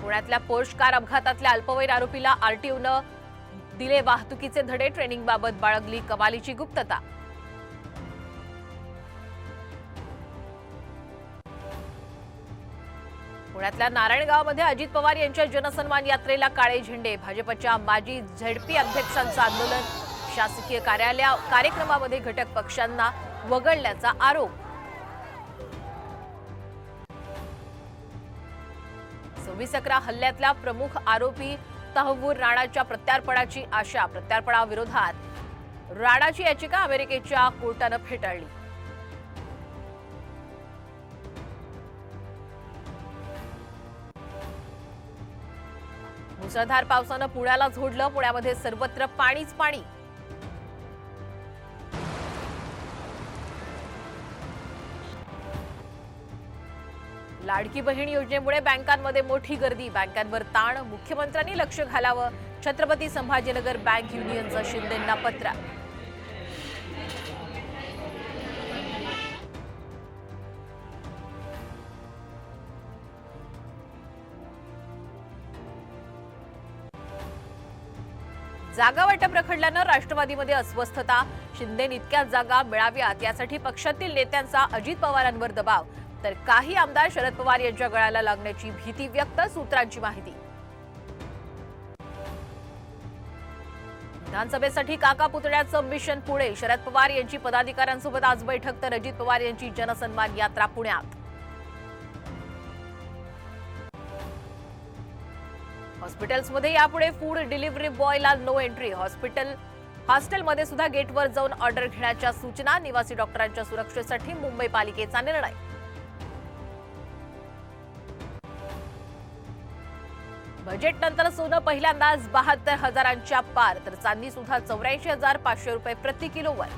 पुण्यातल्या Porsche car अपघातातल्या अल्पवयीन आरोपीला आरटीओनं दिले वाहतुकीचे धडे. ट्रेनिंगबाबत बाळगली कमालीची गुप्तता. पुण्यातल्या नारायणगावमध्ये अजित पवार यांच्या जनसन्मान यात्रेला काळे झेंडे. भाजपच्या माजी झेडपी अध्यक्षांचं आंदोलन. शासकीय कार्यक्रमामध्ये घटक पक्षांना वगळल्याचा आरोप. 26/11 हल्ल्यातल्या प्रमुख आरोपी तहव्वूर राणाच्या प्रत्यार्पणाची आशा. प्रत्यार्पणाविरोधात राणाची याचिका अमेरिकेच्या कोर्टानं फेटाळली. मुसळधार पावसानं पुण्याला झोडलं. पुण्यामध्ये सर्वत्र पाणीच पाणी. लाडकी बहीण योजनेमुळे बँकांमध्ये मोठी गर्दी. बँकांवर ताण. मुख्यमंत्र्यांनी लक्ष घालावं. छत्रपती संभाजीनगर बँक युनियनचं शिंदेंना पत्र. जागा वाटप रखडल्यानं राष्ट्रवादीमध्ये अस्वस्थता. शिंदे इतक्या जागा मिळाव्यात यासाठी पक्षातील नेत्यांचा अजित पवारांवर दबाव. तर काही आमदार शरद पवार यांच्या गळाला लागण्याची भीती व्यक्त. सूत्रांची माहिती. विधानसभेसाठी काका पुतळ्याचं मिशन पुणे. शरद पवार यांची पदाधिकाऱ्यांसोबत आज बैठक. तर अजित पवार यांची जनसन्मान यात्रा पुण्यात. हॉस्पिटल्समध्ये यापुढे फूड डिलिव्हरी बॉयला नो एंट्री. हॉस्टेलमध्ये सुद्धा गेटवर जाऊन ऑर्डर घेण्याच्या सूचना. निवासी डॉक्टरांच्या सुरक्षेसाठी मुंबई पालिकेचा निर्णय. बजेटनंतर सोनं पहिल्यांदाच 72,000च्या पार. तर चांदी सुद्धा 84,500 रुपये प्रति किलोवर.